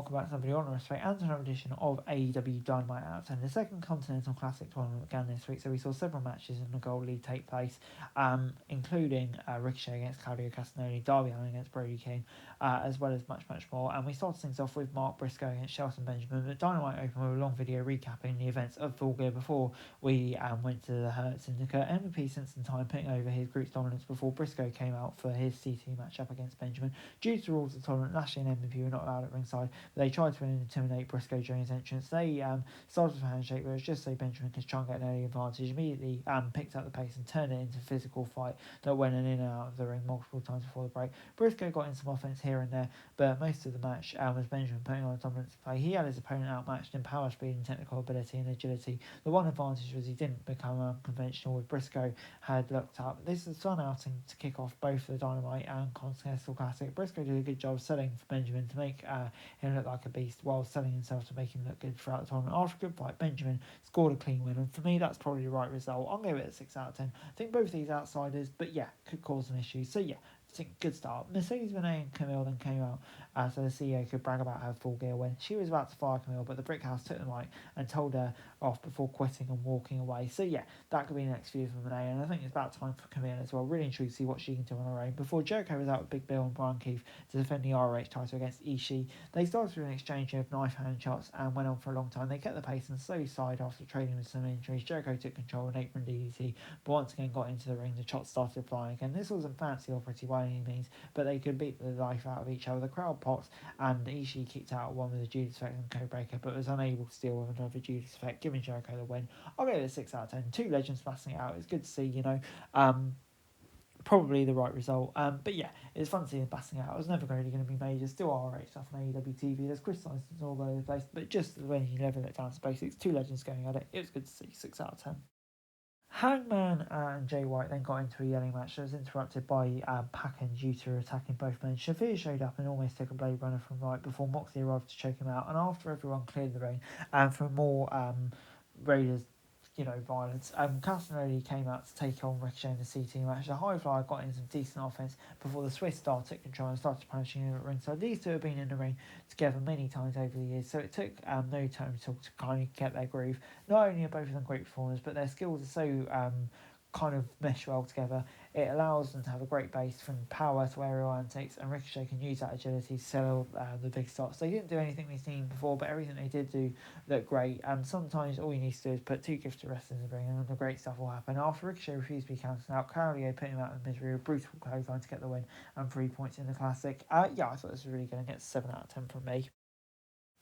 welcome back to somebody on respect and to another edition of AEW Dynamite Out. And the second Continental Classic tournament began this week, so we saw several matches in the Gold League take place, including Ricochet against Claudio Castagnoli, Darby Allin against Brody King, as well as much more. And we started things off with Mark Briscoe against Shelton Benjamin, but Dynamite opened with a long video recapping the events of Fullgear before we went to the Hurt Syndicate. MVP since some time putting over his group's dominance before Briscoe came out for his CT matchup against Benjamin. Due to the rules of the tournament, Lashley and MVP were not allowed at ringside, but they tried to intimidate Briscoe during his entrance. They started with a handshake, but it was just so Benjamin could try and get an early advantage. Immediately picked up the pace and turned it into a physical fight that went in and out of the ring multiple times before the break. Briscoe got in some offense here and there, but most of the match was Benjamin putting on a dominant play. He had his opponent outmatched in power, speed, and technical ability and agility. The one advantage was he didn't become unconventional, with Briscoe had looked up. This is a fun outing to kick off both the Dynamite and Continental Classic. Briscoe did a good job selling for Benjamin to make him look like a beast, while selling himself to make him look good throughout the tournament. After a good fight, Benjamin scored a clean win, and for me that's probably the right result. I'll give it a 6 out of 10. I think both these outsiders, but yeah, could cause some issues. So yeah, I think good start. Mercedes Moné and Camille then came out so the CEO could brag about her Fullgear win. She was about to fire Camille, but the Brickhouse took the mic and told her off before quitting and walking away. So yeah, that could be the next feud for Moné, and I think it's about time for Camille as well. Really intrigued to see what she can do on her own. Before Jericho was out with Big Bill and Brian Keith to defend the ROH title against Ishii, they started with an exchange of knife hand shots and went on for a long time. They kept the pace and slowly sighed after trading with some injuries. Jericho took control and apron DDT, but once again got into the ring. The shots started flying again. This wasn't fancy or pretty by any means, but they could beat the life out of each other. The crowd popped, and Ishii kicked out one with a Judas effect and Codebreaker, but was unable to deal with another Judas effect, giving Jericho the win. I'll give it a 6 out of 10. Two legends passing it out. It's good to see, probably the right result. But yeah, it's fun to see them passing out. It was never really going to be major. Still ROH stuff on AEW TV. There's criticisms all over the place, but just when you level it down to basics, two legends going at it, it was good to see. 6 out of 10. Hangman and Jay White then got into a yelling match that was interrupted by Pac and Yuta attacking both men. Shafir showed up and almost took a Blade Runner from Wright before Moxley arrived to choke him out, and after everyone cleared the ring and for more Raiders violence, Castagnoli came out to take on Ricochet in the CT match. The High Flyer got in some decent offense before the Swiss Star took control and started punishing him at ringside. These two have been in the ring together many times over the years, so it took no time at all to kind of get their groove. Not only are both of them great performers, but their skills are so kind of mesh well together. It allows them to have a great base from power to aerial antics, and Ricochet can use that agility to sell the big stops. They didn't do anything we've seen before, but everything they did do looked great, and sometimes all you need to do is put two gifted wrestlers in the ring and the great stuff will happen. After Ricochet refused to be counted out, Claudio put him out of misery with brutal clothesline to get the win and 3 points in the Classic. I thought this was really good and gets 7 out of 10 from me.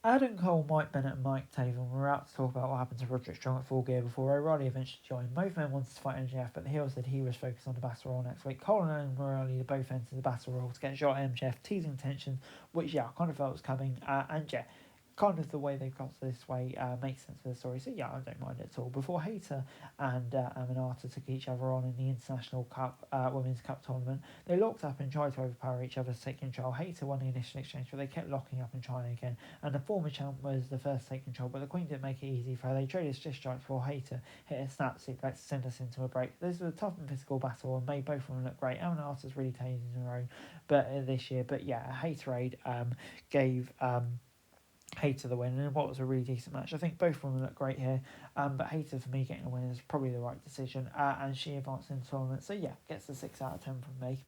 Adam Cole, Mike Bennett and Mike Taven were out to talk about what happened to Roderick Strong at Fullgear before O'Reilly eventually joined. Both men wanted to fight MJF, but the heel said he was focused on the Battle Royal next week. Cole and O'Reilly both entered the Battle Royal to get a shot at MJF, teasing tension, which I kind of felt was coming, kind of the way they've got this way makes sense for the story. So I don't mind it at all. Before Hayter and Aminata took each other on in the International Cup Women's Cup tournament, they locked up and tried to overpower each other to take control. Hayter won the initial exchange, but they kept locking up and trying again, and the former champ was the first to take control, but the Queen didn't make it easy for her. They traded just strikes before Hayter hit a snap suplex to send us into a break. This was a tough and physical battle and made both of them look great. Aminata's really taken her own this year, but a Haterade gave Hayter the win, and what was a really decent match. I think both of them look great here, but Hayter for me getting the win is probably the right decision, and she advanced in the tournament, so gets a 6 out of 10 from me.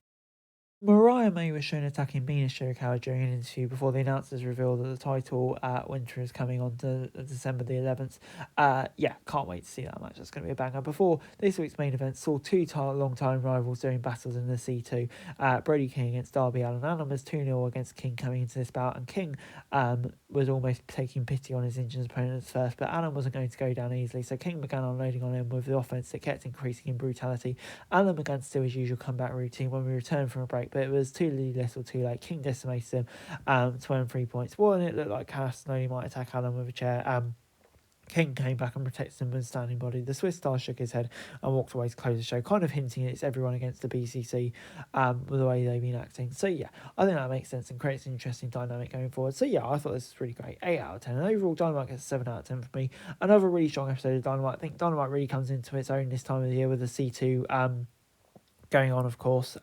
Mariah May was shown attacking Mina Shirakawa during an interview before the announcers revealed that the title winter is coming on to December the 11th. Can't wait to see that match. That's going to be a banger. Before this week's main event saw two long-time rivals doing battles in the C2. Brody King against Darby Allin. Allin was 2-0 against King coming into this bout, and King was almost taking pity on his injured opponents first, but Allin wasn't going to go down easily, so King began unloading on him with the offense that kept increasing in brutality. Allin began to do his usual comeback routine when we returned from a break, but it was too little too late. King decimated him to earn 3 points. One, it looked like Castagnoli might attack Allin with a chair. King came back and protected him with a standing body. The Swiss Star shook his head and walked away to close the show, kind of hinting it's everyone against the BCC with the way they've been acting. So I think that makes sense and creates an interesting dynamic going forward. So I thought this was really great. 8 out of 10. And overall, Dynamite gets a 7 out of 10 for me. Another really strong episode of Dynamite. I think Dynamite really comes into its own this time of the year with the C2 going on, of course.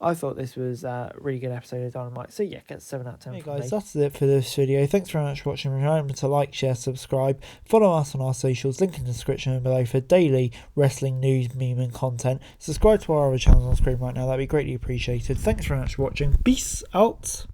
I thought this was a really good episode of Dynamite. So yeah, get 7 out of 10. Hey guys, that's it for this video. Thanks very much for watching. Remember to like, share, subscribe, follow us on our socials, link in the description below for daily wrestling news, meme and content. Subscribe to our other channels on screen right now, that'd be greatly appreciated. Thanks very much for watching. Peace out.